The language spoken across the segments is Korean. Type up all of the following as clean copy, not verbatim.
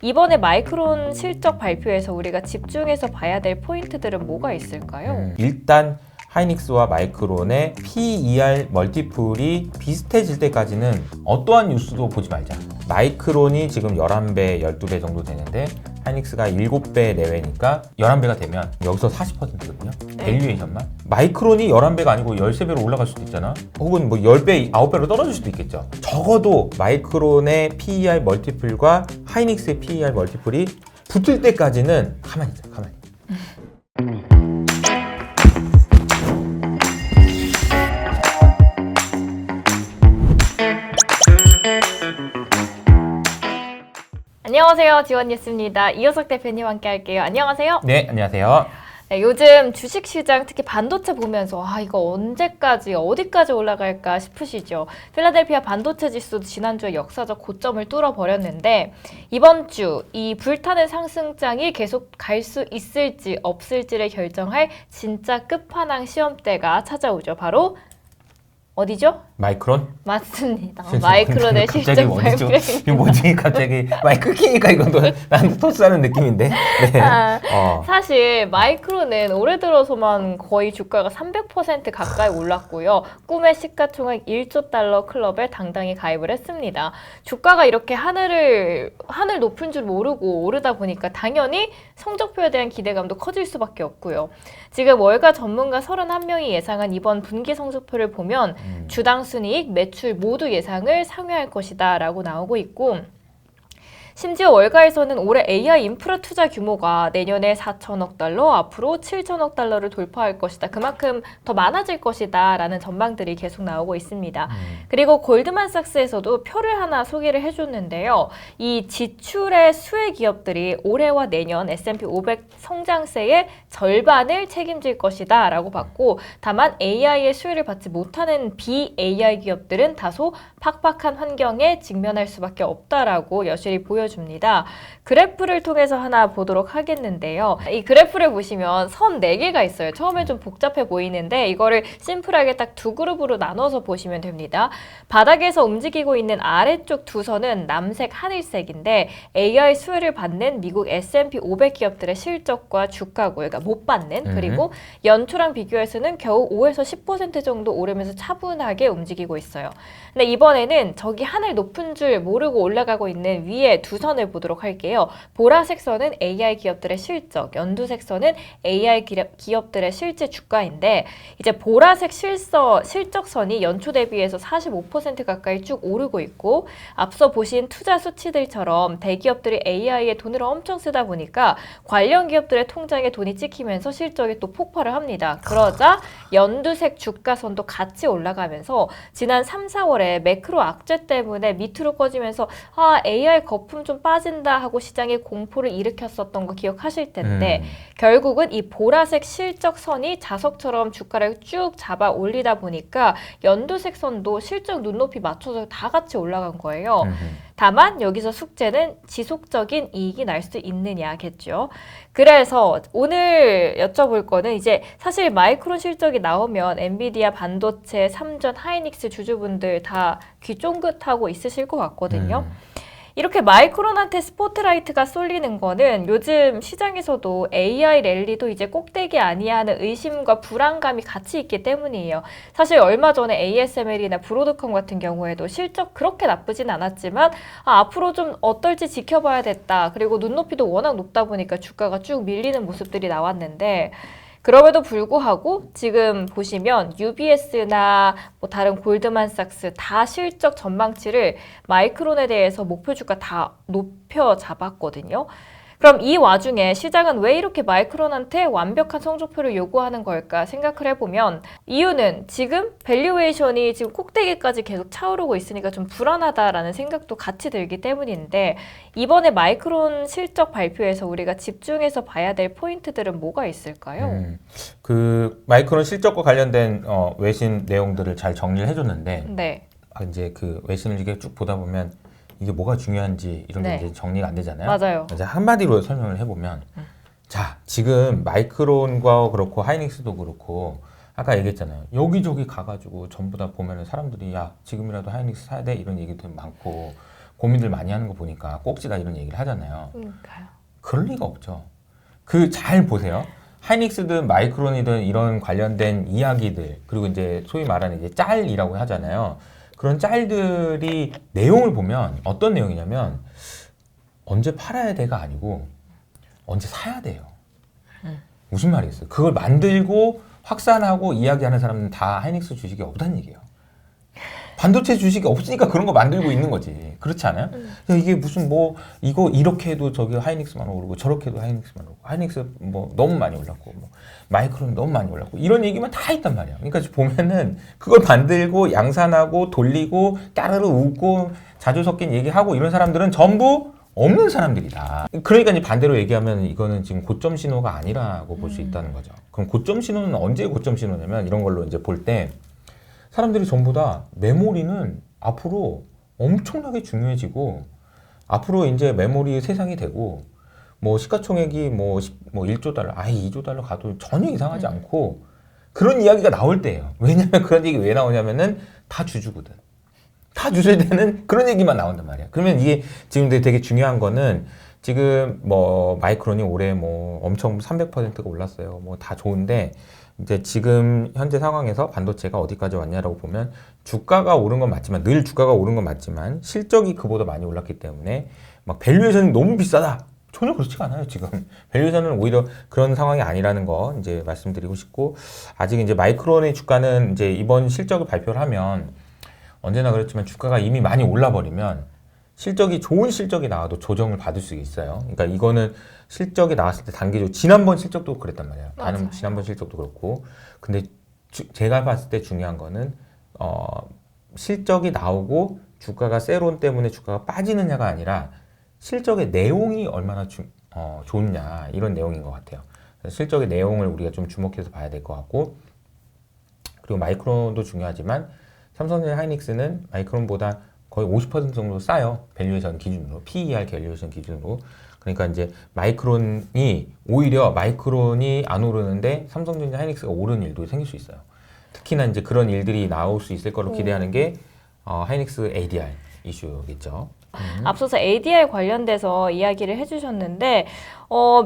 이번에 마이크론 실적 발표에서 우리가 집중해서 봐야 될 포인트들은 뭐가 있을까요? 일단 하이닉스와 마이크론의 PER 멀티플이 비슷해질 때까지는 어떠한 뉴스도 보지 말자. 마이크론이 지금 11배, 12배 정도 되는데 하이닉스가 7배 내외니까 11배가 되면 여기서 40%거든요. 밸류에이션만. 마이크론이 11배가 아니고 13배로 올라갈 수도 있잖아. 혹은 뭐 10배, 9배로 떨어질 수도 있겠죠. 적어도 마이크론의 PER 멀티플과 하이닉스의 PER 멀티플이 붙을 때까지는 가만히 있자, 가만히. 안녕하세요, 지원뉴스입니다. 이효석 대표님 함께 할게요. 안녕하세요. 네, 안녕하세요. 네, 요즘 주식시장 특히 반도체 보면서 이거 언제까지 어디까지 올라갈까 싶으시죠? 필라델피아 반도체 지수도 지난주에 역사적 고점을 뚫어버렸는데 이번 주 이 불타는 상승장이 계속 갈 수 있을지 없을지를 결정할 진짜 끝판왕 시험대가 찾아오죠. 바로 어디죠? 마이크론? 맞습니다. 마이크론의 실적 발표. 이거 뭐지? 갑자기 마이크 키니까 이것도 난 토스하는 느낌인데. 네. 사실 마이크론은 올해 들어서만 거의 주가가 300% 가까이 올랐고요. 꿈의 시가총액 1조 달러 클럽에 당당히 가입을 했습니다. 주가가 이렇게 하늘 높은 줄 모르고 오르다 보니까 당연히 성적표에 대한 기대감도 커질 수밖에 없고요. 지금 월가 전문가 31명이 예상한 이번 분기 성적표를 보면 주당 순이익, 매출 모두 예상을 상회할 것이다 라고 나오고 있고 심지어 월가에서는 올해 AI 인프라 투자 규모가 내년에 4천억 달러, 앞으로 7천억 달러를 돌파할 것이다. 그만큼 더 많아질 것이다 라는 전망들이 계속 나오고 있습니다. 그리고 골드만삭스에서도 표를 하나 소개를 해줬는데요. 이 지출의 수혜 기업들이 올해와 내년 S&P 500 성장세의 절반을 책임질 것이다 라고 봤고 다만 AI의 수혜를 받지 못하는 BAI 기업들은 다소 팍팍한 환경에 직면할 수밖에 없다라고 여실히 보여줍니다. 그래프를 통해서 하나 보도록 하겠는데요. 이 그래프를 보시면 선 4개가 있어요. 처음에 좀 복잡해 보이는데 이거를 심플하게 딱 두 그룹으로 나눠서 보시면 됩니다. 바닥에서 움직이고 있는 아래쪽 두 선은 남색, 하늘색인데 AI 수혜를 받는 미국 S&P 500 기업들의 실적과 주가고요. 그러니까 못 받는. 그리고 연초랑 비교해서는 겨우 5에서 10% 정도 오르면서 차분하게 움직이고 있어요. 근데 이번에는 저기 하늘 높은 줄 모르고 올라가고 있는 위에 두 선을 보도록 할게요. 보라색 선은 AI 기업들의 실적, 연두색 선은 AI 기업들의 실제 주가인데 이제 보라색 실적선이 연초 대비해서 45% 가까이 쭉 오르고 있고 앞서 보신 투자 수치들처럼 대기업들이 AI에 돈을 엄청 쓰다 보니까 관련 기업들의 통장에 돈이 찍히면서 실적이 또 폭발을 합니다. 그러자 연두색 주가선도 같이 올라가면서 지난 3, 4월에 매크로 악재 때문에 밑으로 꺼지면서 AI 거품 좀 빠진다 하고 시장에 공포를 일으켰었던 거 기억하실 텐데 결국은 이 보라색 실적선이 자석처럼 주가를 쭉 잡아 올리다 보니까 연두색 선도 실적 눈높이 맞춰서 다 같이 올라간 거예요. 다만 여기서 숙제는 지속적인 이익이 날 수 있느냐겠죠. 그래서 오늘 여쭤볼 거는 이제 사실 마이크론 실적이 나오면 엔비디아, 반도체, 삼전, 하이닉스 주주분들 다 귀 쫑긋하고 있으실 것 같거든요. 이렇게 마이크론한테 스포트라이트가 쏠리는 거는 요즘 시장에서도 AI 랠리도 이제 꼭대기 아니야 하는 의심과 불안감이 같이 있기 때문이에요. 사실 얼마 전에 ASML이나 브로드컴 같은 경우에도 실적 그렇게 나쁘진 않았지만 앞으로 좀 어떨지 지켜봐야겠다. 그리고 눈높이도 워낙 높다 보니까 주가가 쭉 밀리는 모습들이 나왔는데 그럼에도 불구하고 지금 보시면 UBS나 뭐 다른 골드만삭스 다 실적 전망치를 마이크론에 대해서 목표 주가 다 높여 잡았거든요. 그럼 이 와중에 시장은 왜 이렇게 마이크론한테 완벽한 성적표를 요구하는 걸까 생각을 해보면 이유는 지금 밸류에이션이 지금 꼭대기까지 계속 차오르고 있으니까 좀 불안하다라는 생각도 같이 들기 때문인데 이번에 마이크론 실적 발표에서 우리가 집중해서 봐야 될 포인트들은 뭐가 있을까요? 그 마이크론 실적과 관련된 외신 내용들을 잘 정리를 해줬는데 네. 이제 그 외신을 이렇게 쭉 보다 보면 이게 뭐가 중요한지 이런 게 이제 정리가 안 되잖아요. 맞아요. 이제 한마디로 설명을 해보면 자, 지금 마이크론과 그렇고 하이닉스도 그렇고 아까 얘기했잖아요. 여기저기 가가지고 전부 다 보면은 사람들이 야, 지금이라도 하이닉스 사야 돼 이런 얘기도 많고 고민들 많이 하는 거 보니까 꼭지다 이런 얘기를 하잖아요. 그러니까요. 그럴 리가 없죠. 그 잘 보세요. 하이닉스든 마이크론이든 이런 관련된 이야기들 그리고 이제 소위 말하는 이제 짤이라고 하잖아요. 그런 짤들이 내용을 보면 어떤 내용이냐면 언제 팔아야 돼가 아니고 언제 사야 돼요. 무슨 말이겠어요? 그걸 만들고 확산하고 이야기하는 사람은 다 하이닉스 주식이 없다는 얘기예요. 반도체 주식이 없으니까 그런 거 만들고 있는 거지. 그렇지 않아요? 이게 무슨 뭐 이거 이렇게 해도 저기 하이닉스만 오르고 저렇게 해도 하이닉스만 오르고 하이닉스 뭐 너무 많이 올랐고 뭐 마이크론 너무 많이 올랐고 이런 얘기만 다 있단 말이야. 그러니까 보면은 그걸 만들고 양산하고 돌리고 까르르 웃고 자주 섞인 얘기하고 이런 사람들은 전부 없는 사람들이다. 그러니까 이제 반대로 얘기하면 이거는 지금 고점 신호가 아니라고 볼 수 있다는 거죠. 그럼 고점 신호는 언제 고점 신호냐면 이런 걸로 이제 볼 때 사람들이 전부 다 메모리는 앞으로 엄청나게 중요해지고 앞으로 이제 메모리 세상이 되고 뭐 시가총액이 뭐 1조 달러, 아예 2조 달러 가도 전혀 이상하지 않고 그런 이야기가 나올 때예요. 왜냐면 그런 얘기 왜 나오냐면은 다 주주거든. 다 주실 때는 그런 얘기만 나온단 말이야. 그러면 이게 지금 되게 중요한 거는 지금 뭐 마이크론이 올해 뭐 엄청 300%가 올랐어요. 뭐 다 좋은데 이제 지금 현재 상황에서 반도체가 어디까지 왔냐라고 보면 주가가 오른 건 맞지만 늘 주가가 오른 건 맞지만 실적이 그보다 많이 올랐기 때문에 막 밸류에이션이 너무 비싸다. 전혀 그렇지가 않아요, 지금. 밸류에이션은 오히려 그런 상황이 아니라는 거 이제 말씀드리고 싶고 아직 이제 마이크론의 주가는 이제 이번 실적을 발표를 하면 언제나 그렇지만 주가가 이미 많이 올라버리면 실적이 좋은 실적이 나와도 조정을 받을 수 있어요. 그러니까 이거는 실적이 나왔을 때 단기적으로 지난번 실적도 그랬단 말이에요. 다른 지난번 실적도 그렇고. 근데 제가 봤을 때 중요한 거는 실적이 나오고 주가가 세론 때문에 주가가 빠지느냐가 아니라 실적의 내용이 얼마나 좋냐 이런 내용인 것 같아요. 실적의 내용을 우리가 좀 주목해서 봐야 될 것 같고 그리고 마이크론도 중요하지만 삼성전자 하이닉스는 마이크론보다 거의 50% 정도 싸요. 밸류에이션 기준으로. PER 밸류에이션 기준으로. 그러니까 이제 오히려 마이크론이 안 오르는데 삼성전자 하이닉스가 오르는 일도 생길 수 있어요. 특히나 이제 그런 일들이 나올 수 있을 거로 기대하는 게 하이닉스 ADR 이슈겠죠. 앞서서 ADR 관련돼서 이야기를 해주셨는데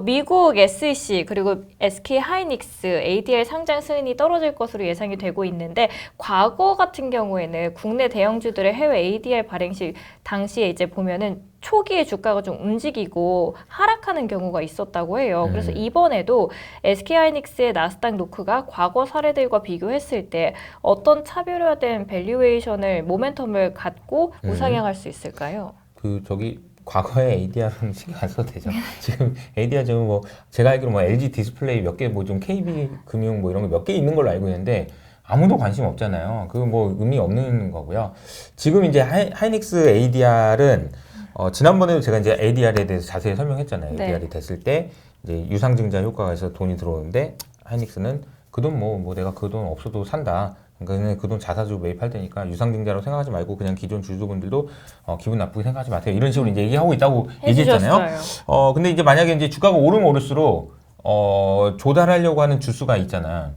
미국 SEC 그리고 SK 하이닉스 ADR 상장 승인이 떨어질 것으로 예상이 되고 있는데 과거 같은 경우에는 국내 대형주들의 해외 ADR 발행 시 당시에 이제 보면은 초기에 주가가 좀 움직이고 하락하는 경우가 있었다고 해요. 그래서 이번에도 SK하이닉스의 나스닥 노크가 과거 사례들과 비교했을 때 어떤 차별화된 밸류에이션을 모멘텀을 갖고 우상향할 수 있을까요? 과거에 ADR은 신경 안 써도 되죠. 지금 ADR 지금 뭐 제가 알기로 뭐 LG 디스플레이 몇 개 뭐 좀 KB 금융 뭐 이런 거 몇 개 있는 걸로 알고 있는데 아무도 관심 없잖아요. 그 뭐 의미 없는 거고요. 지금 이제 하이닉스 ADR은 지난번에도 제가 이제 ADR에 대해서 자세히 설명했잖아요. 네. ADR이 됐을 때 이제 유상증자 효과가 있어서 돈이 들어오는데 하이닉스는 그 돈 뭐 내가 그 돈 없어도 산다. 그러니까 그 돈 자사주 매입할 테니까 유상증자로 생각하지 말고 그냥 기존 주주분들도 기분 나쁘게 생각하지 마세요. 이런 식으로 이제 얘기하고 있다고 얘기했잖아요. 근데 이제 만약에 이제 주가가 오르면 오를수록 조달하려고 하는 주수가 있잖아.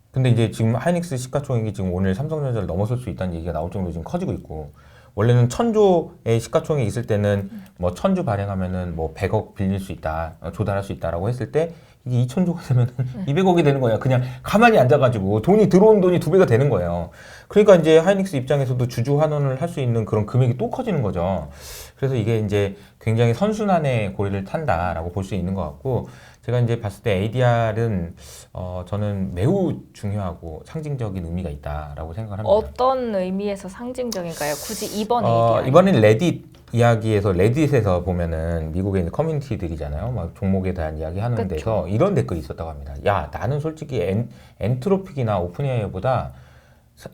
근데 이제 지금 하이닉스 시가총액이 지금 오늘 삼성전자를 넘어설 수 있다는 얘기가 나올 정도로 지금 커지고 있고 원래는 1000조의 시가총액이 있을 때는 뭐 1000주 발행하면은 뭐 100억 빌릴 수 있다, 조달할 수 있다라고 했을 때 이게 2000조가 되면 200억이 되는 거야. 그냥 가만히 앉아가지고 들어온 돈이 2배가 되는 거예요. 그러니까 이제 하이닉스 입장에서도 주주 환원을 할 수 있는 그런 금액이 또 커지는 거죠. 그래서 이게 이제 굉장히 선순환의 고리를 탄다라고 볼 수 있는 것 같고 제가 이제 봤을 때 ADR은 저는 매우 중요하고 상징적인 의미가 있다라고 생각을 합니다. 어떤 의미에서 상징적인가요? 굳이 이번 ADR? 이번엔 레딧 이야기에서 레딧에서 보면은 미국에 있는 커뮤니티들이잖아요. 막 종목에 대한 이야기 하는 그쵸. 데서 이런 댓글이 있었다고 합니다. 야, 나는 솔직히 엔트로픽이나 오픈AI보다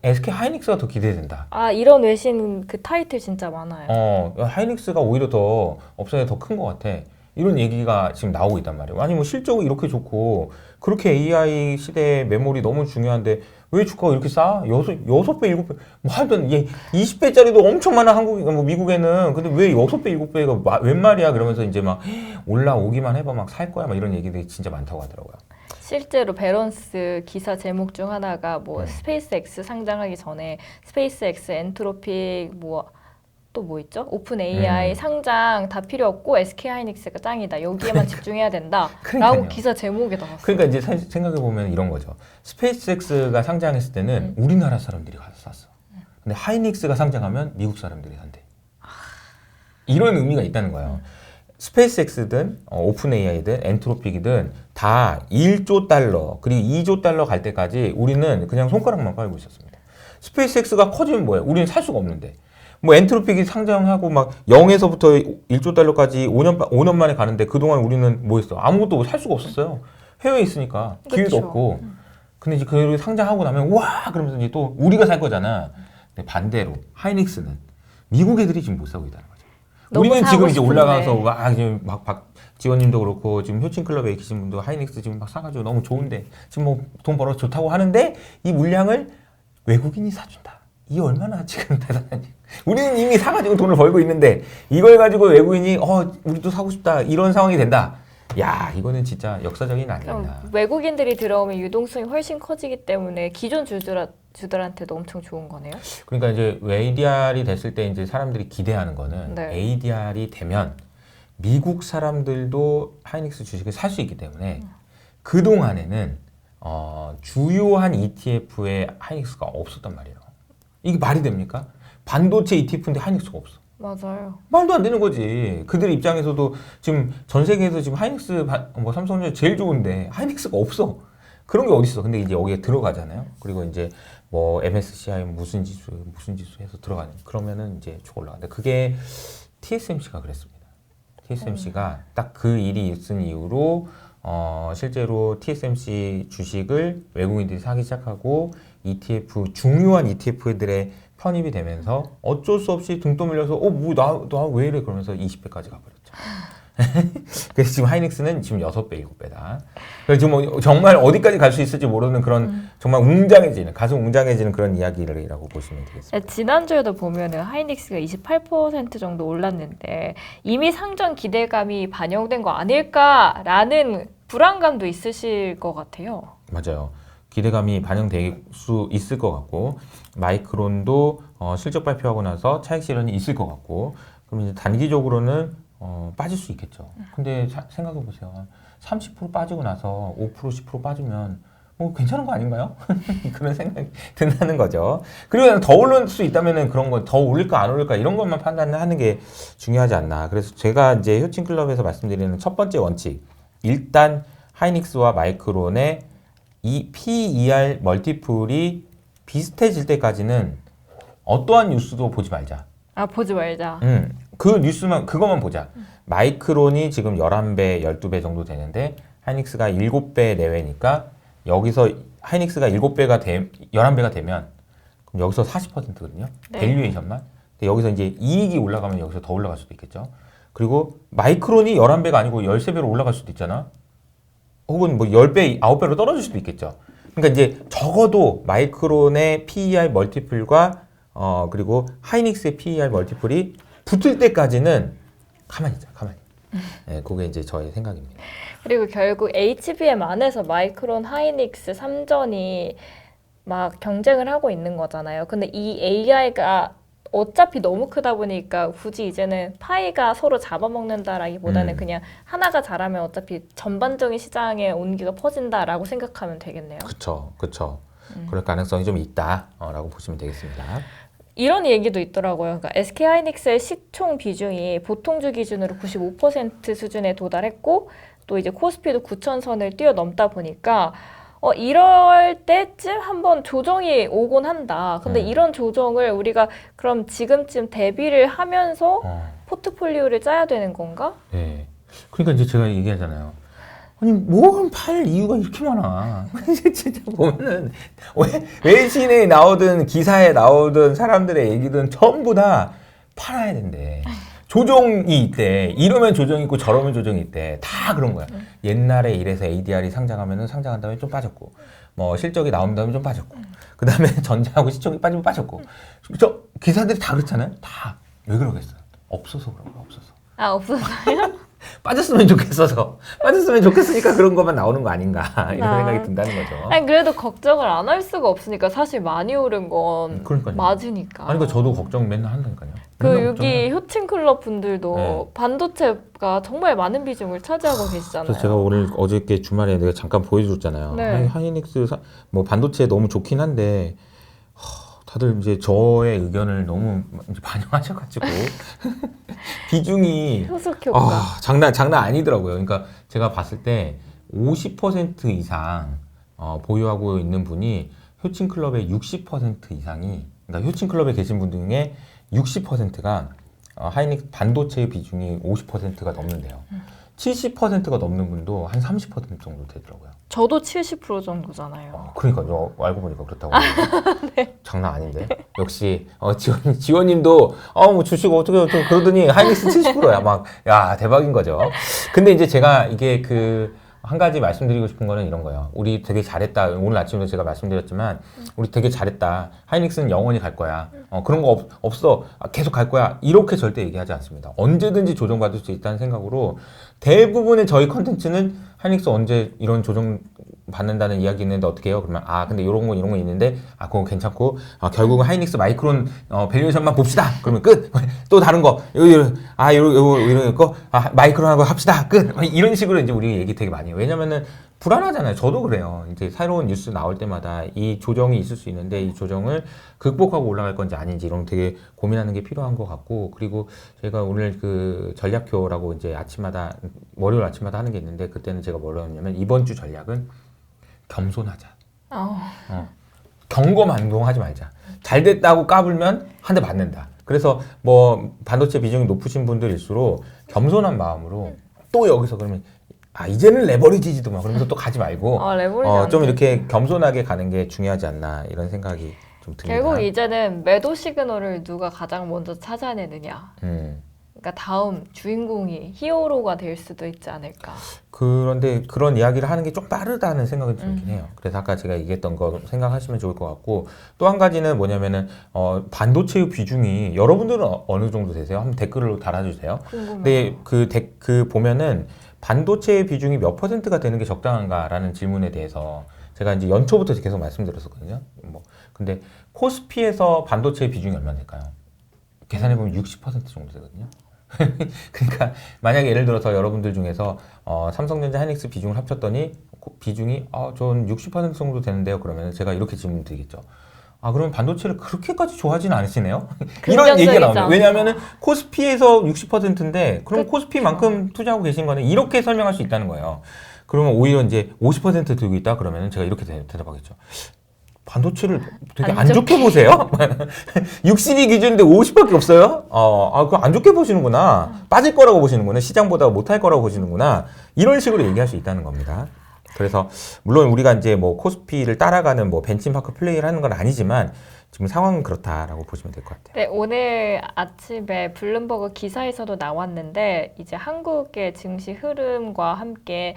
SK 하이닉스가 더 기대된다. 이런 외신 그 타이틀 진짜 많아요. 하이닉스가 오히려 더 업사이드 더 큰 것 같아. 이런 얘기가 지금 나오고 있단 말이에요. 아니 뭐 실적이 이렇게 좋고 그렇게 AI 시대에 메모리 너무 중요한데 왜 주가가 이렇게 싸? 6배, 7배 뭐 하여튼 얘 20배짜리도 엄청 많아 미국에는. 근데 왜 6배, 7배가 웬 말이야? 그러면서 이제 막 올라오기만 해봐 막 살 거야 막 이런 얘기들이 진짜 많다고 하더라고요. 실제로 베런스 기사 제목 중 하나가 뭐 스페이스X 상장하기 전에 스페이스X 엔트로픽 뭐 또 뭐 있죠? 오픈 AI 상장 다 필요 없고 SK 하이닉스가 짱이다. 여기에만 집중해야 된다. 그러니까요. 라고 기사 제목에 나왔어요. 그러니까 이제 생각해 보면 이런 거죠. 스페이스X가 상장했을 때는 우리나라 사람들이 가서 샀어. 근데 하이닉스가 상장하면 미국 사람들이 산대. 이런 의미가 있다는 거예요. 스페이스X든 오픈 AI든 엔트로픽이든 다 1조 달러 그리고 2조 달러 갈 때까지 우리는 그냥 손가락만 깔고 있었습니다. 스페이스X가 커지면 뭐예요? 우리는 살 수가 없는데. 뭐 엔트로픽이 상장하고 막 0에서부터 1조 달러까지 5년 만에 가는데 그동안 우리는 뭐 했어? 아무것도 살 수가 없었어요. 해외에 있으니까 기회도 그쵸. 없고. 근데 이제 그 상장하고 나면 와 그러면서 이제 또 우리가 살 거잖아. 근데 반대로 하이닉스는 미국 애들이 지금 못 사고 있다는 거죠. 너무 우리는 사고 지금 이제 싶은데. 올라가서 와 지금 막 박지원님도 그렇고 지금 효친클럽에 계신 분도 하이닉스 지금 막 사가지고 너무 좋은데 지금 뭐 돈 벌어 좋다고 하는데 이 물량을 외국인이 사준다. 이 얼마나 지금 대단한지. 우리는 이미 사가지고 돈을 벌고 있는데 이걸 가지고 외국인이 우리도 사고 싶다 이런 상황이 된다. 야 이거는 진짜 역사적인 아니었나. 외국인들이 들어오면 유동성이 훨씬 커지기 때문에 기존 주들한테도 엄청 좋은 거네요. 그러니까 이제 ADR이 됐을 때 이제 사람들이 기대하는 거는 네. ADR이 되면 미국 사람들도 하이닉스 주식을 살 수 있기 때문에 그 동안에는 주요한 ETF에 하이닉스가 없었단 말이에요. 이게 말이 됩니까? 반도체 ETF인데 하이닉스가 없어. 맞아요. 말도 안 되는 거지. 그들 입장에서도 지금 전 세계에서 지금 하이닉스 뭐 삼성전자 제일 좋은데 하이닉스가 없어. 그런 게 어딨어. 근데 이제 여기에 들어가잖아요. 그리고 이제 뭐 MSCI 무슨 지수 해서 들어가는. 그러면은 이제 쭉 올라가는데 그게 TSMC가 그랬습니다. TSMC가 딱 그 일이 있은 이후로 실제로 TSMC 주식을 외국인들이 사기 시작하고 ETF 중요한 ETF들의 편입이 되면서 어쩔 수 없이 등 떠밀려서 나 왜 이래 그러면서 20배까지 가버렸죠. 그래서 지금 하이닉스는 지금 6배, 7배다. 그래서 지금 뭐 정말 어디까지 갈 수 있을지 모르는 그런 정말 가슴 웅장해지는 그런 이야기라고 보시면 되겠습니다. 지난주에도 보면은 하이닉스가 28% 정도 올랐는데 이미 상장 기대감이 반영된 거 아닐까라는 불안감도 있으실 것 같아요. 맞아요. 기대감이 반영될 수 있을 것 같고 마이크론도 실적 발표하고 나서 차익 실현이 있을 것 같고 그럼 이제 단기적으로는 빠질 수 있겠죠. 근데 생각해 보세요. 30% 빠지고 나서 5% 10% 빠지면 뭐 괜찮은 거 아닌가요? 그런 생각이 든다는 거죠. 그리고 더 오를 수 있다면은 그런 거 더 올릴까 안 올릴까 이런 것만 판단하는 게 중요하지 않나. 그래서 제가 이제 효친클럽에서 말씀드리는 첫 번째 원칙 일단 하이닉스와 마이크론의 이 PER 멀티플이 비슷해질 때까지는 어떠한 뉴스도 보지 말자. 보지 말자. 그 뉴스만 그것만 보자. 마이크론이 지금 11배, 12배 정도 되는데 하이닉스가 7배 내외니까 여기서 하이닉스가 11배가 되면 그럼 여기서 40%거든요. 네. 밸류에이션만. 근데 여기서 이제 이익이 올라가면 여기서 더 올라갈 수도 있겠죠. 그리고 마이크론이 11배가 아니고 13배로 올라갈 수도 있잖아. 혹은 뭐 10배, 9배로 떨어질 수도 있겠죠. 그러니까 이제 적어도 마이크론의 PER 멀티플과 그리고 하이닉스의 PER 멀티플이 붙을 때까지는 가만히 있자, 가만히. 네, 그게 이제 저의 생각입니다. 그리고 결국 HBM 안에서 마이크론, 하이닉스 3전이 막 경쟁을 하고 있는 거잖아요. 근데 이 AI가 어차피 너무 크다 보니까 굳이 이제는 파이가 서로 잡아먹는다라기보다는 그냥 하나가 잘하면 어차피 전반적인 시장에 온기가 퍼진다라고 생각하면 되겠네요. 그쵸. 그럴 가능성이 좀 있다라고 보시면 되겠습니다. 이런 얘기도 있더라고요. 그러니까 SK 하이닉스의 시총 비중이 보통주 기준으로 95% 수준에 도달했고 또 이제 코스피도 9,000선을 뛰어넘다 보니까 이럴 때쯤 한번 조정이 오곤 한다. 근데 이런 조정을 우리가 그럼 지금쯤 대비를 하면서 포트폴리오를 짜야 되는 건가? 네. 그러니까 이제 제가 얘기하잖아요. 아니 뭘 팔 이유가 이렇게 많아. 진짜 보면은 외신에 나오든 기사에 나오든 사람들의 얘기든 전부 다 팔아야 된대. 조정이 있대. 이러면 조정이 있고 저러면 조정이 있대. 다 그런 거야. 옛날에 이래서 ADR이 상장하면은 상장한 다음에 좀 빠졌고, 뭐 실적이 나온 다음에 좀 빠졌고, 그 다음에 전자하고 시총이 빠지면 빠졌고. 저 기사들이 다 그렇잖아요. 다 왜 그러겠어요? 없어서 그런 거야. 없어서. 없었어요? 빠졌으면 좋겠어서 빠졌으면 좋겠으니까 그런 것만 나오는 거 아닌가 이런 아. 생각이 든다는 거죠. 아니 그래도 걱정을 안 할 수가 없으니까 사실 많이 오른 건 그러니까요. 맞으니까. 아니, 그러니까 저도 걱정 맨날 한다니까요. 그 맨날 여기 효친 클럽 분들도 네. 반도체가 정말 많은 비중을 차지하고 계시잖아요. 그래서 제가 오늘 어저께 주말에 내가 잠깐 보여줬잖아요. 네. 하이닉스 뭐 반도체 너무 좋긴 한데 다들 이제 저의 의견을 너무 이제 반영하셔가지고 비중이 효숙 효과. 장난 아니더라고요. 그러니까 제가 봤을 때 50% 이상 보유하고 있는 분이 효친 클럽의 60% 이상이, 그러니까 효친 클럽에 계신 분 중에 60%가 하이닉스 반도체의 비중이 50%가 넘는데요. 70%가 넘는 분도 한 30% 정도 되더라고요. 저도 70% 정도잖아요. 그러니까요. 알고 보니까 그렇다고. 네. 장난 아닌데. 역시 지원님도 뭐 주식 어떻게 그러더니 하이닉스 70%야. 막 야 대박인 거죠. 근데 이제 제가 이게 한 가지 말씀드리고 싶은 거는 이런 거예요. 우리 되게 잘했다. 오늘 아침에도 제가 말씀드렸지만 우리 되게 잘했다. 하이닉스는 영원히 갈 거야. 그런 거 없어. 계속 갈 거야. 이렇게 절대 얘기하지 않습니다. 언제든지 조정받을 수 있다는 생각으로 대부분의 저희 컨텐츠는 하이닉스 언제 이런 조정 받는다는 이야기 있는데 어떻게 해요? 그러면 근데 이런 거 있는데 그거 괜찮고 결국은 하이닉스 마이크론 밸류에이션만 봅시다. 그러면 끝. 또 다른 거 이런 거 마이크론하고 합시다. 끝. 이런 식으로 이제 우리 얘기 되게 많이 해요. 왜냐면은 불안하잖아요. 저도 그래요. 이제 새로운 뉴스 나올 때마다 이 조정이 있을 수 있는데 이 조정을 극복하고 올라갈 건지 아닌지 이런 거 되게 고민하는 게 필요한 것 같고, 그리고 제가 오늘 그 전략표라고 이제 월요일 아침마다 하는 게 있는데 그때는 제가 뭐라고 했냐면 이번 주 전략은 겸손하자. 경거만동하지 말자. 잘 됐다고 까불면 한 대 맞는다. 그래서 뭐 반도체 비중이 높으신 분들일수록 겸손한 마음으로 또 여기서 그러면 이제는 레버리지지도 마 그러면서 또 가지 말고 레버리지 좀 이렇게 겸손하게 가는 게 중요하지 않나 이런 생각이 좀 듭니다. 결국 이제는 매도 시그널을 누가 가장 먼저 찾아내느냐. 그러니까 다음 주인공이 히어로가 될 수도 있지 않을까. 그런데 그런 이야기를 하는 게 좀 빠르다는 생각이 들긴 해요. 그래서 아까 제가 얘기했던 거 생각하시면 좋을 것 같고, 또 한 가지는 뭐냐면은 반도체의 비중이 여러분들은 어느 정도 되세요? 한번 댓글로 달아주세요. 궁금해요. 근데 보면은 반도체의 비중이 몇 %가 되는 게 적당한가라는 질문에 대해서 제가 이제 연초부터 계속 말씀드렸었거든요. 근데 코스피에서 반도체의 비중이 얼마나 될까요? 계산해보면 60% 정도 되거든요. 그러니까 만약에 예를 들어서 여러분들 중에서 삼성전자 하이닉스 비중을 합쳤더니 비중이 전 60% 정도 되는데요. 그러면 제가 이렇게 질문 드리겠죠. 그러면 반도체를 그렇게까지 좋아하지는 않으시네요? 이런 얘기가 나옵니다. 왜냐하면은 코스피에서 60%인데 그럼 그쵸. 코스피만큼 투자하고 계신 거는 이렇게 설명할 수 있다는 거예요. 그러면 오히려 이제 50% 들고 있다 그러면 제가 이렇게 대답하겠죠. 반도체를 되게 안 좋게 보세요? 60이 기준인데 50밖에 없어요? 그거 안 좋게 보시는구나. 빠질 거라고 보시는구나. 시장보다 못할 거라고 보시는구나. 이런 식으로 얘기할 수 있다는 겁니다. 그래서 물론 우리가 이제 뭐 코스피를 따라가는 뭐 벤치마크 플레이를 하는 건 아니지만 지금 상황은 그렇다라고 보시면 될 것 같아요. 네, 오늘 아침에 블룸버그 기사에서도 나왔는데 이제 한국의 증시 흐름과 함께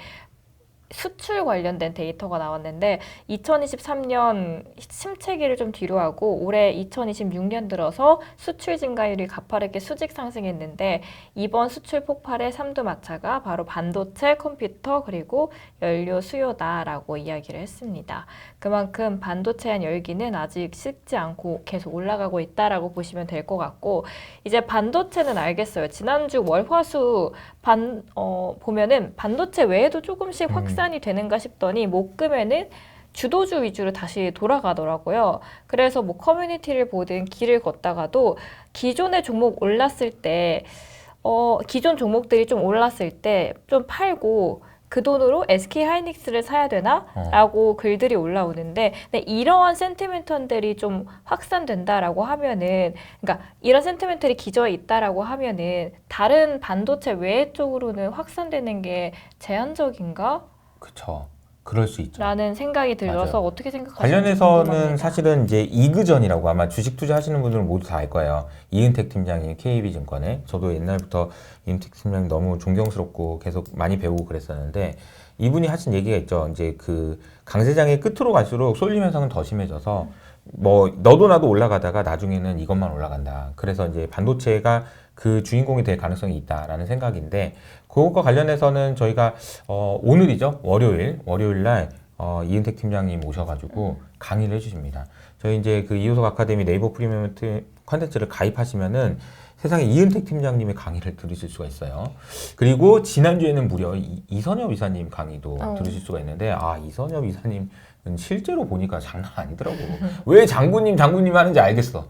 수출 관련된 데이터가 나왔는데 2023년 침체기를 좀 뒤로 하고 올해 2026년 들어서 수출 증가율이 가파르게 수직 상승했는데 이번 수출 폭발의 삼두마차가 바로 반도체, 컴퓨터 그리고 연료 수요다라고 이야기를 했습니다. 그만큼 반도체의 열기는 아직 식지 않고 계속 올라가고 있다라고 보시면 될 것 같고, 이제 반도체는 알겠어요. 지난주 월화수 보면은 반도체 외에도 조금씩 확산이 되는가 싶더니 목금에는 주도주 위주로 다시 돌아가더라고요. 그래서 뭐 커뮤니티를 보든 길을 걷다가도 기존의 종목 올랐을 때 기존 종목들이 좀 올랐을 때 좀 팔고 그 돈으로 SK 하이닉스를 사야 되나? 라고 글들이 올라오는데, 근데 이러한 센티멘트들이 좀 확산된다라고 하면은, 그러니까 이런 센티멘트들이 기저에 있다라고 하면은 다른 반도체 외 쪽으로는 확산되는 게 제한적인가? 그렇죠. 그럴 수 있죠. 라는 생각이 들어서 맞아요. 어떻게 생각하시는지 관련해서는 궁금합니다. 사실은 이제 이그전이라고 아마 주식 투자하시는 분들은 모두 다 알 거예요. 이은택 팀장이 KB증권에, 저도 옛날부터 이은택 팀장이 너무 존경스럽고 계속 많이 배우고 그랬었는데, 이분이 하신 얘기가 있죠. 이제 그 강세장의 끝으로 갈수록 쏠림 현상은 더 심해져서 뭐 너도 나도 올라가다가 나중에는 이것만 올라간다. 그래서 이제 반도체가 그 주인공이 될 가능성이 있다라는 생각인데, 그것과 관련해서는 저희가 오늘이죠. 월요일 날 이은택 팀장님 오셔가지고 강의를 해주십니다. 저희 이제 그 이호석 아카데미 네이버 프리미엄 컨텐츠를 가입하시면은 세상에 이은택 팀장님의 강의를 들으실 수가 있어요. 그리고 지난주에는 무려 이선엽 이사님 강의도 들으실 수가 있는데, 이선엽 이사님은 실제로 보니까 장난 아니더라고. 왜 장군님 하는지 알겠어.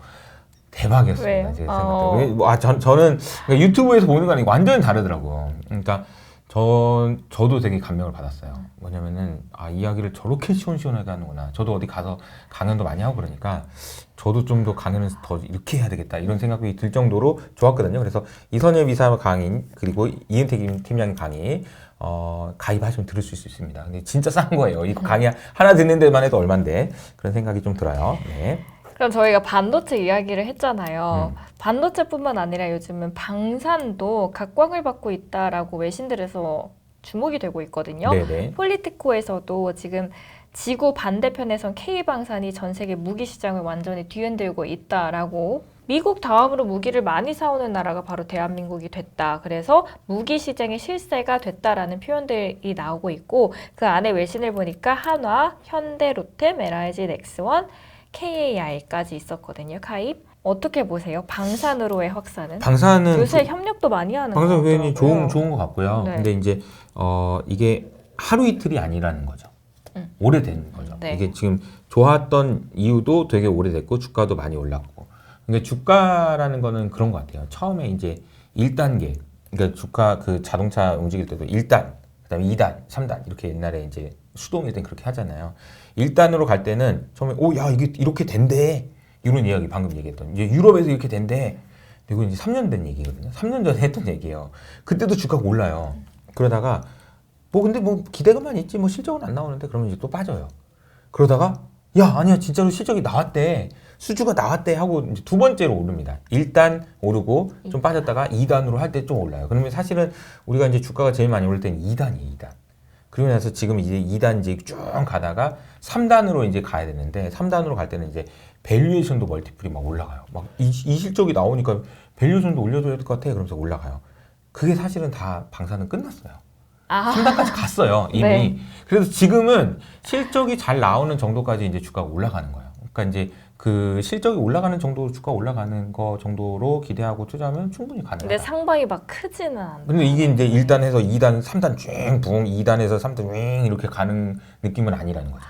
대박이었습니다. 제 생각에. 저는 그러니까 유튜브에서 보는 거 아니고 완전히 다르더라고. 그러니까 저도 되게 감명을 받았어요. 뭐냐면은 이야기를 저렇게 시원시원하게 하는구나. 저도 어디 가서 강연도 많이 하고 그러니까 저도 좀 더 강연을 더 이렇게 해야 되겠다 이런 생각이 들 정도로 좋았거든요. 그래서 이선엽 이사 강의 그리고 이은택 팀장님 강의 가입하시면 들을 수 있습니다. 근데 진짜 싼 거예요. 이거 강의 하나 듣는 데만 해도 얼만데 그런 생각이 좀 들어요. 네. 그럼 저희가 반도체 이야기를 했잖아요. 반도체뿐만 아니라 요즘은 방산도 각광을 받고 있다라고 외신들에서 주목이 되고 있거든요. 네네. 폴리티코에서도 지금 지구 반대편에선 K방산이 전 세계 무기 시장을 완전히 뒤흔들고 있다라고, 미국 다음으로 무기를 많이 사오는 나라가 바로 대한민국이 됐다. 그래서 무기 시장의 실세가 됐다라는 표현들이 나오고 있고, 그 안에 외신을 보니까 한화, 현대, 롯데, LIG, 넥스원, KAI까지 있었거든요. 가입. 어떻게 보세요? 방산으로의 확산은? 방산은 요새 협력도 많이 하는 방산 것 회원이 같더라고요. 좋은 것 같고요. 네. 근데 이제 이게 하루 이틀이 아니라는 거죠. 오래된 거죠. 네. 이게 지금 좋았던 이유도 되게 오래됐고 주가도 많이 올랐고. 그러니까 주가라는 거는 그런 것 같아요. 처음에 이제 1단계, 그러니까 주가 그 자동차 움직일 때도 1단, 그다음에 2단, 3단 이렇게 옛날에 이제 수동일 땐 그렇게 하잖아요. 1단으로 갈 때는 처음에 야 이게 이렇게 된대 이런 이야기 방금 얘기했던 이제 유럽에서 이렇게 된대. 그리고 이제 3년 된 얘기거든요. 3년 전에 했던 얘기예요. 그때도 주가가 올라요. 그러다가 근데 기대감만 있지 실적은 안 나오는데 그러면 이제 또 빠져요. 그러다가 야 아니야 진짜로 실적이 나왔대, 수주가 나왔대 하고 이제 두 번째로 오릅니다. 1단 오르고 좀 빠졌다가 2단으로 할 때 좀 올라요. 그러면 사실은 우리가 이제 주가가 제일 많이 오를 때는 2단이에요. 2단. 그러고 나서 지금 이제 2단 이제 쭉 가다가 3단으로 이제 가야 되는데 3단으로 갈 때는 이제 밸류에이션도 멀티플이 막 올라가요. 막 이 실적이 나오니까 밸류에이션도 올려줘야 될 것 같아. 그러면서 올라가요. 그게 사실은 다 방사는 끝났어요. 3단까지 갔어요, 이미. 네. 그래서 지금은 실적이 잘 나오는 정도까지 이제 주가가 올라가는 거예요. 그러니까 이제 그 실적이 올라가는 정도로 주가 올라가는 거 정도로 기대하고 투자하면 충분히 가능하다. 근데 상방이 막 크지는 않아요. 근데 이게 이제 1단에서 2단, 3단 쭉 붕, 2단에서 3단 윙 이렇게 가는 느낌은 아니라는 거죠.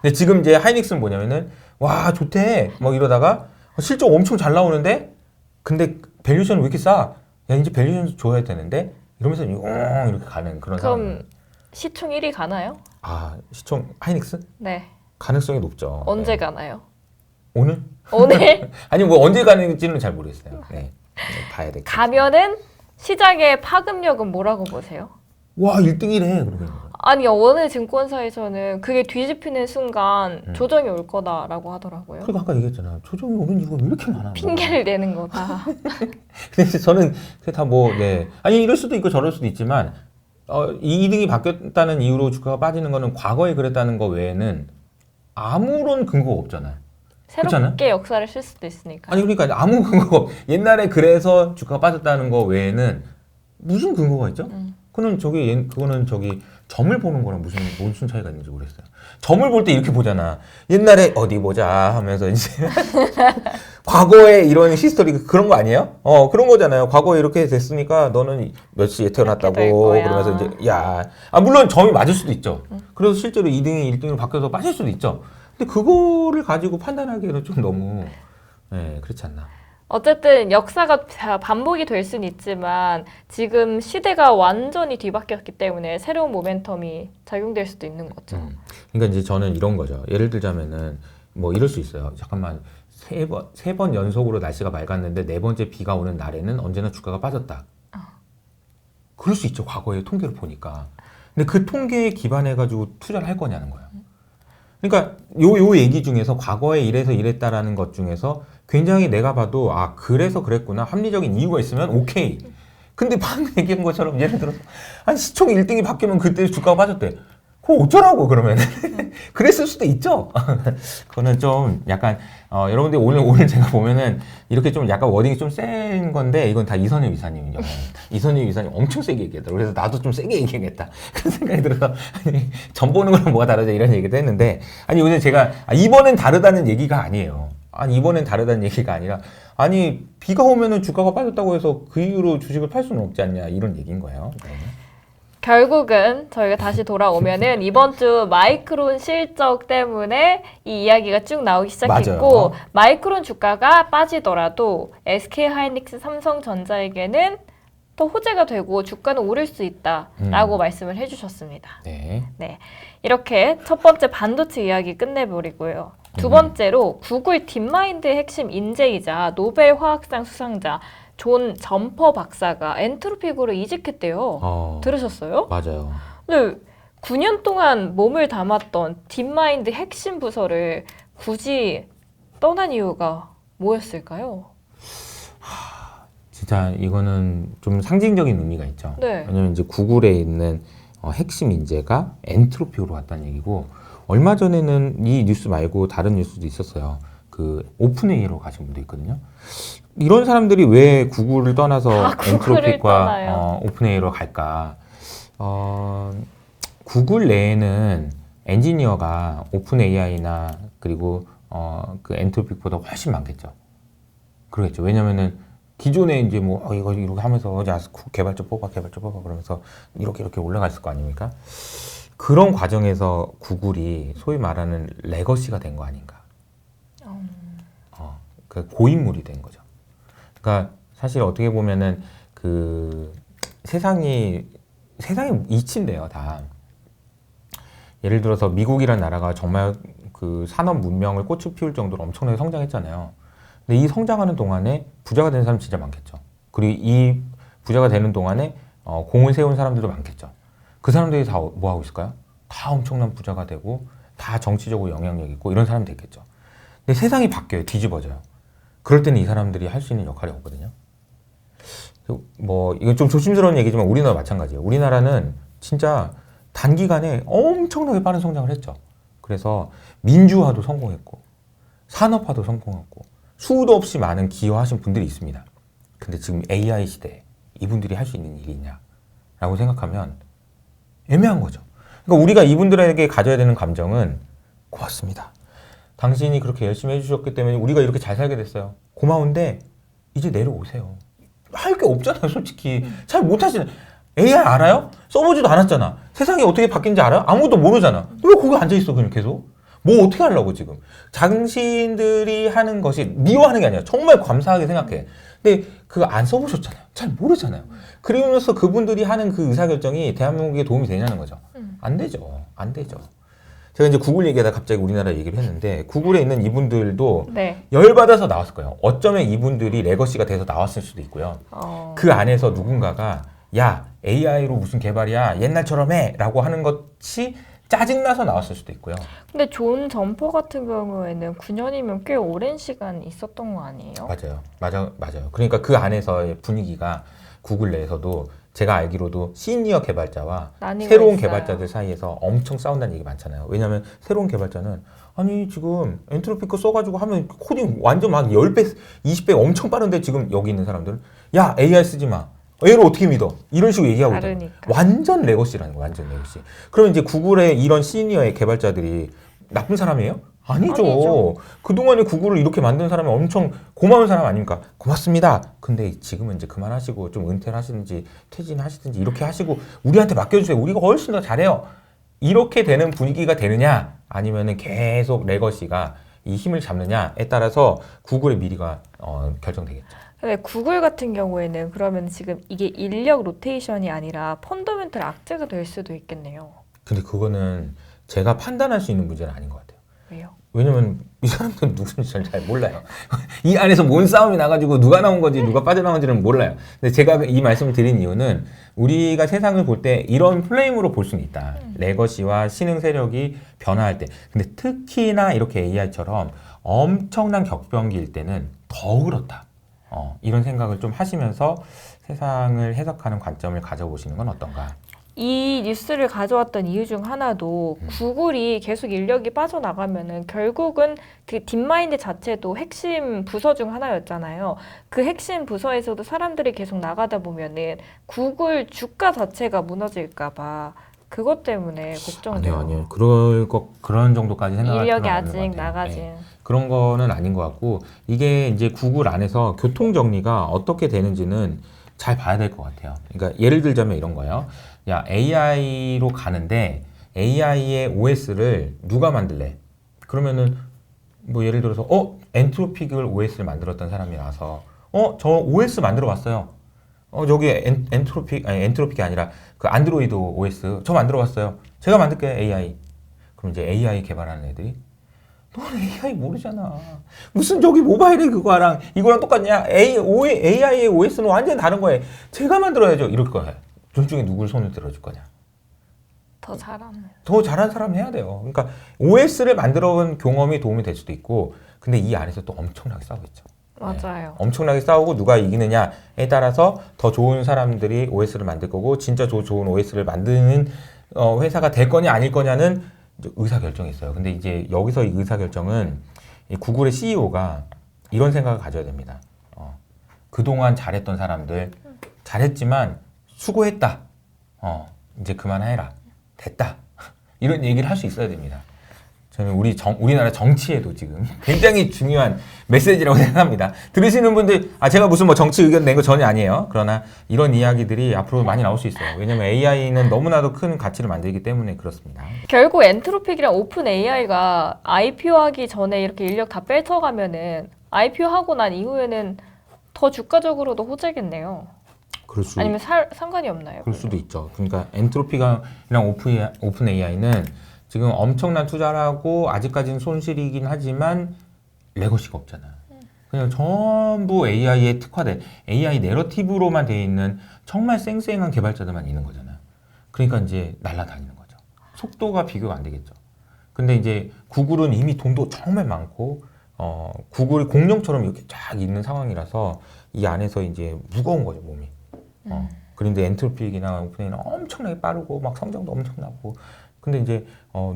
근데 지금 이제 하이닉스는 뭐냐면은 와 좋대 막 이러다가 실적 엄청 잘 나오는데 근데 밸류에이션 왜 이렇게 싸? 야 이제 밸류에이션 줘야 되는데 이러면서 이렇게 가는 그런 상황. 그럼 시총 1위 가나요? 시총 하이닉스? 네. 가능성이 높죠. 언제 네. 가나요? 오늘? 오늘? 아니 언제 가는지는 잘 모르겠어요. 네. 봐야 돼. 가면은 시장의 파급력은 뭐라고 보세요? 와 1등이래 그러고. 아니 어느 증권사에서는 그게 뒤집히는 순간 조정이 올 거다라고 하더라고요. 그러니까 아까 얘기했잖아. 조정이 오는 이유가 왜 이렇게 많아? 핑계를 대는 거다. 근데 저는 그게 다 네. 아니 이럴 수도 있고 저럴 수도 있지만 이 2등이 바뀌었다는 이유로 주가가 빠지는 거는 과거에 그랬다는 거 외에는 아무런 근거가 없잖아요. 새롭게 그렇잖아요? 역사를 쓸 수도 있으니까. 아니 그러니까 아무 근거 옛날에 그래서 주가가 빠졌다는 거 외에는 무슨 근거가 있죠? 그거는 저기 점을 보는 거랑 무슨 차이가 있는지 모르겠어요. 점을 볼 때 이렇게 보잖아. 옛날에 어디 보자 하면서 이제 과거에 이런 히스토리 그런 거 아니에요? 그런 거잖아요. 과거에 이렇게 됐으니까 너는 몇 시에 태어났다고 될 거야. 그러면서 이제 물론 점이 맞을 수도 있죠. 그래서 실제로 2등이 1등으로 바뀌어서 빠질 수도 있죠. 근데 그거를 가지고 판단하기에는 좀 너무 그렇지 않나. 어쨌든 역사가 반복이 될 수는 있지만 지금 시대가 완전히 뒤바뀌었기 때문에 새로운 모멘텀이 작용될 수도 있는 거죠. 그러니까 이제 저는 이런 거죠. 예를 들자면은 이럴 수 있어요. 잠깐만 세 번 연속으로 날씨가 맑았는데 네 번째 비가 오는 날에는 언제나 주가가 빠졌다. 그럴 수 있죠. 과거의 통계를 보니까. 근데 그 통계에 기반해 가지고 투자를 할 거냐는 거예요. 그러니까 요 얘기 중에서 과거에 이래서 이랬다라는 것 중에서 굉장히 내가 봐도 그래서 그랬구나 합리적인 이유가 있으면 오케이. 근데 방금 얘기한 것처럼 예를 들어서 시총 1등이 바뀌면 그때 주가가 빠졌대. 그거 어쩌라고 그러면 그랬을 수도 있죠. 그거는 좀 약간 여러분들 오늘 제가 보면은 이렇게 좀 약간 워딩이 좀 센 건데 이건 다 이선희 이사님 영화입니다. 이선희 이사님 엄청 세게 얘기했다. 그래서 나도 좀 세게 얘기하겠다 그런 생각이 들어서 아니 전 보는 거랑 뭐가 다르죠 이런 얘기도 했는데 아니 오늘 제가 이번엔 다르다는 얘기가 아니에요. 아니 이번엔 다르다는 얘기가 아니라 아니 비가 오면은 주가가 빠졌다고 해서 그 이후로 주식을 팔 수는 없지 않냐 이런 얘기인 거예요. 네. 결국은 저희가 다시 돌아오면은 이번 주 마이크론 실적 때문에 이 이야기가 쭉 나오기 시작했고 맞아요. 마이크론 주가가 빠지더라도 SK하이닉스, 삼성전자에게는 더 호재가 되고 주가는 오를 수 있다라고 말씀을 해주셨습니다. 네. 네, 이렇게 첫 번째 반도체 이야기 끝내버리고요. 두 번째로 구글 딥마인드의 핵심 인재이자 노벨 화학상 수상자 존 점퍼 박사가 엔트로피고로 이직했대요. 들으셨어요? 맞아요. 근데 9년 동안 몸을 담았던 딥마인드 핵심 부서를 굳이 떠난 이유가 뭐였을까요? 진짜 이거는 좀 상징적인 의미가 있죠. 네. 왜냐면 이제 구글에 있는 핵심 인재가 엔트로피로 왔다는 얘기고 얼마 전에는 이 뉴스 말고 다른 뉴스도 있었어요. 그 오픈AI로 가신 분도 있거든요. 이런 사람들이 왜 구글을 떠나서 구글을 엔트로픽과 떠나요. 오픈AI로 갈까? 구글 내에는 엔지니어가 오픈AI나 그리고 그 엔트로픽보다 훨씬 많겠죠. 그러겠죠. 왜냐면은 기존에 이제 뭐 이거 이렇게 하면서 자 개발자 뽑아 그러면서 이렇게 올라갔을 거 아닙니까? 그런 과정에서 구글이 소위 말하는 레거시가 된 거 아닌가? 그 고인물이 된 거죠. 그러니까 사실 어떻게 보면은 그 세상이 이치인데요, 다. 예를 들어서 미국이라는 나라가 정말 그 산업 문명을 꽃을 피울 정도로 엄청나게 성장했잖아요. 근데 이 성장하는 동안에 부자가 된 사람 진짜 많겠죠. 그리고 이 부자가 되는 동안에 공을 세운 사람들도 많겠죠. 그 사람들이 다 뭐 하고 있을까요? 다 엄청난 부자가 되고 다 정치적으로 영향력 있고 이런 사람이 됐겠죠. 근데 세상이 바뀌어요. 뒤집어져요. 그럴 때는 이 사람들이 할 수 있는 역할이 없거든요. 뭐 이건 좀 조심스러운 얘기지만 우리나라 마찬가지예요. 우리나라는 진짜 단기간에 엄청나게 빠른 성장을 했죠. 그래서 민주화도 성공했고 산업화도 성공했고 수도 없이 많은 기여하신 분들이 있습니다. 근데 지금 AI 시대에 이분들이 할 수 있는 일이 있냐라고 생각하면 애매한 거죠. 그러니까 우리가 이분들에게 가져야 되는 감정은 고맙습니다. 당신이 그렇게 열심히 해주셨기 때문에 우리가 이렇게 잘 살게 됐어요. 고마운데 이제 내려오세요. 할 게 없잖아요, 솔직히. 잘 못하시는. AI 알아요? 써보지도 않았잖아. 세상이 어떻게 바뀐지 알아요? 아무것도 모르잖아. 왜 거기 앉아있어, 그냥 계속? 뭐 어떻게 하려고 지금? 당신들이 하는 것이 미워하는 게 아니라 정말 감사하게 생각해. 근데 그거 안 써보셨잖아요. 잘 모르잖아요. 그러면서 그분들이 하는 그 의사결정이 대한민국에 도움이 되냐는 거죠. 안 되죠. 안 되죠. 제가 이제 구글 얘기하다 갑자기 우리나라 얘기를 했는데 구글에 있는 이분들도 네. 열받아서 나왔을 거예요. 어쩌면 이분들이 레거시가 돼서 나왔을 수도 있고요. 그 안에서 누군가가 야 AI로 무슨 개발이야 옛날처럼 해 라고 하는 것이 짜증나서 나왔을 수도 있고요. 근데 존 점퍼 같은 경우에는 9년이면 꽤 오랜 시간 있었던 거 아니에요? 맞아요. 그러니까 그 안에서의 분위기가 구글 내에서도 제가 알기로도 시니어 개발자와 새로운 있어요. 개발자들 사이에서 엄청 싸운다는 얘기 많잖아요. 왜냐하면 새로운 개발자는 아니 지금 엔트로피 거 써가지고 하면 코딩 완전 막 10배, 20배 엄청 빠른데 지금 여기 있는 사람들은 야 AI 쓰지 마. 얘를 어떻게 믿어? 이런 식으로 얘기하고 있잖아요. 다르니까. 완전 레거시라는 거예요. 완전 레거시. 그러면 이제 구글의 이런 시니어의 개발자들이 나쁜 사람이에요? 아니죠. 그동안에 구글을 이렇게 만든 사람이 엄청 고마운 사람 아닙니까? 고맙습니다. 근데 지금은 이제 그만하시고 좀 은퇴를 하시든지 퇴진하시든지 이렇게 하시고 우리한테 맡겨주세요. 우리가 훨씬 더 잘해요. 이렇게 되는 분위기가 되느냐 아니면은 계속 레거시가 이 힘을 잡느냐에 따라서 구글의 미래가 결정되겠죠. 근데 구글 같은 경우에는 그러면 지금 이게 인력 로테이션이 아니라 펀더멘털 악재가 될 수도 있겠네요. 근데 그거는 제가 판단할 수 있는 문제는 아닌 것 같아요. 왜요? 왜냐면 이 사람들은 누군지 잘 몰라요. 이 안에서 뭔 싸움이 나가지고 누가 나온 건지 누가 빠져나온지는 몰라요. 근데 제가 이 말씀을 드린 이유는 우리가 세상을 볼 때 이런 플레임으로 볼 수는 있다. 레거시와 신흥 세력이 변화할 때. 근데 특히나 이렇게 AI처럼 엄청난 격변기일 때는 더 그렇다. 이런 생각을 좀 하시면서 세상을 해석하는 관점을 가져보시는 건 어떤가? 이 뉴스를 가져왔던 이유 중 하나도 구글이 계속 인력이 빠져나가면은 결국은 그 딥마인드 자체도 핵심 부서 중 하나였잖아요. 그 핵심 부서에서도 사람들이 계속 나가다 보면은 구글 주가 자체가 무너질까 봐 그것 때문에 걱정돼요. 아니요. 그런 정도까지 생각할 인력이 필요는 없는 아직 것 같아요. 나가진. 네. 그런 거는 아닌 것 같고, 이게 이제 구글 안에서 교통 정리가 어떻게 되는지는 잘 봐야 될 것 같아요. 그러니까 예를 들자면 이런 거예요. 야, AI로 가는데 AI의 OS를 누가 만들래? 그러면은 뭐 예를 들어서 엔트로픽을 OS를 만들었던 사람이 나와서 저 OS 만들어 봤어요. 저기 엔트로픽이 아니라 그 안드로이드 OS 저 만들어 봤어요. 제가 만들게요, AI. 그럼 이제 AI 개발하는 애들이 너는 AI 모르잖아. 무슨 저기 모바일에 그거랑 이거랑 똑같냐? AI의 OS는 완전 다른 거예요. 제가 만들어야죠. 이럴 거예요. 둘 중에 누굴 손을 들어줄 거냐? 더 잘하는. 더 잘하는 사람 해야 돼요. 그러니까 OS를 만들어 본 경험이 도움이 될 수도 있고, 근데 이 안에서 또 엄청나게 싸우고 있죠. 맞아요. 엄청나게 싸우고 누가 이기느냐에 따라서 더 좋은 사람들이 OS를 만들 거고, 진짜 좋은 OS를 만드는 회사가 될 거냐 아닐 거냐는 의사결정이 있어요. 근데 이제 여기서 이 의사결정은 이 구글의 CEO가 이런 생각을 가져야 됩니다. 그동안 잘했던 사람들 잘했지만 수고했다. 이제 그만해라. 됐다. 이런 얘기를 할 수 있어야 됩니다. 저는 우리나라 정치에도 지금 굉장히 중요한 메시지라고 생각합니다. 들으시는 분들, 제가 무슨 뭐 정치 의견 낸 거 전혀 아니에요. 그러나 이런 이야기들이 앞으로 많이 나올 수 있어요. 왜냐면 AI는 너무나도 큰 가치를 만들기 때문에 그렇습니다. 결국 엔트로픽이랑 오픈 AI가 IPO하기 전에 이렇게 인력 다 뺏어가면은 IPO하고 난 이후에는 더 주가적으로도 호재겠네요. 아니면 상관이 없나요? 그럴 수도 있죠. 그러니까 엔트로피랑 오픈 AI는 지금 엄청난 투자를 하고 아직까지는 손실이긴 하지만 레거시가 없잖아요. 그냥 전부 AI에 특화된 AI 내러티브로만 돼 있는 정말 쌩쌩한 개발자들만 있는 거잖아요. 그러니까 이제 날아다니는 거죠. 속도가 비교가 안 되겠죠. 근데 이제 구글은 이미 돈도 정말 많고 구글이 공룡처럼 이렇게 쫙 있는 상황이라서 이 안에서 이제 무거운 거죠, 몸이. 그런데 엔트로픽이나 오픈AI는 엄청나게 빠르고 막 성장도 엄청나고, 근데 이제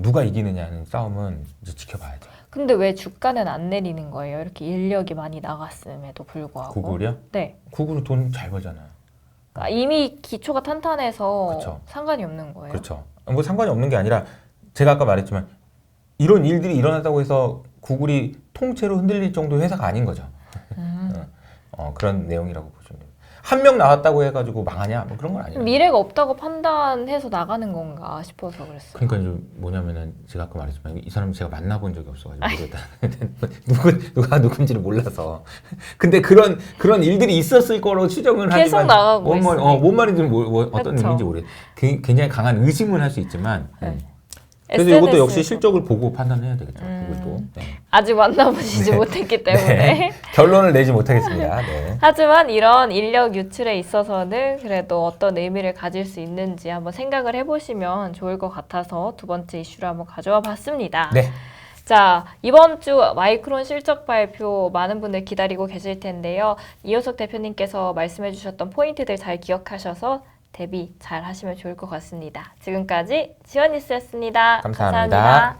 누가 이기느냐는 싸움은 이제 지켜봐야죠. 근데 왜 주가는 안 내리는 거예요? 이렇게 인력이 많이 나갔음에도 불구하고. 구글이요? 네. 구글은 돈 잘 벌잖아요. 그러니까 이미 기초가 탄탄해서 그쵸. 상관이 없는 거예요. 그렇죠. 뭐 상관이 없는 게 아니라 제가 아까 말했지만 이런 일들이 일어났다고 해서 구글이 통째로 흔들릴 정도의 회사가 아닌 거죠. 그런 내용이라고 보시면 됩니다. 한 명 나왔다고 해가지고 망하냐? 뭐 그런 건 아니에요. 미래가 없다고 판단해서 나가는 건가 싶어서 그랬어요. 그러니까 이제 뭐냐면은 제가 아까 말했지만 이 사람 제가 만나본 적이 없어가지고 모르겠다. 누가 누군지를 몰라서. 근데 그런 일들이 있었을 거로 추정을 계속 하지만 나가고 있으니까. 뭔 말인지 어떤 그쵸. 의미인지 모르겠어요. 굉장히 강한 의심을 할 수 있지만. 네. 그래서 이것도 역시 SNS에서. 실적을 보고 판단해야 되겠죠. 그것도. 네. 아직 만나보시지 못했기 때문에. 네. 결론을 내지 못하겠습니다. 네. 하지만 이런 인력 유출에 있어서는 그래도 어떤 의미를 가질 수 있는지 한번 생각을 해보시면 좋을 것 같아서 두 번째 이슈를 한번 가져와 봤습니다. 네. 자, 이번 주 마이크론 실적 발표 많은 분들 기다리고 계실 텐데요. 이효석 대표님께서 말씀해 주셨던 포인트들 잘 기억하셔서 대비 잘 하시면 좋을 것 같습니다. 지금까지 지원뉴스였습니다. 감사합니다.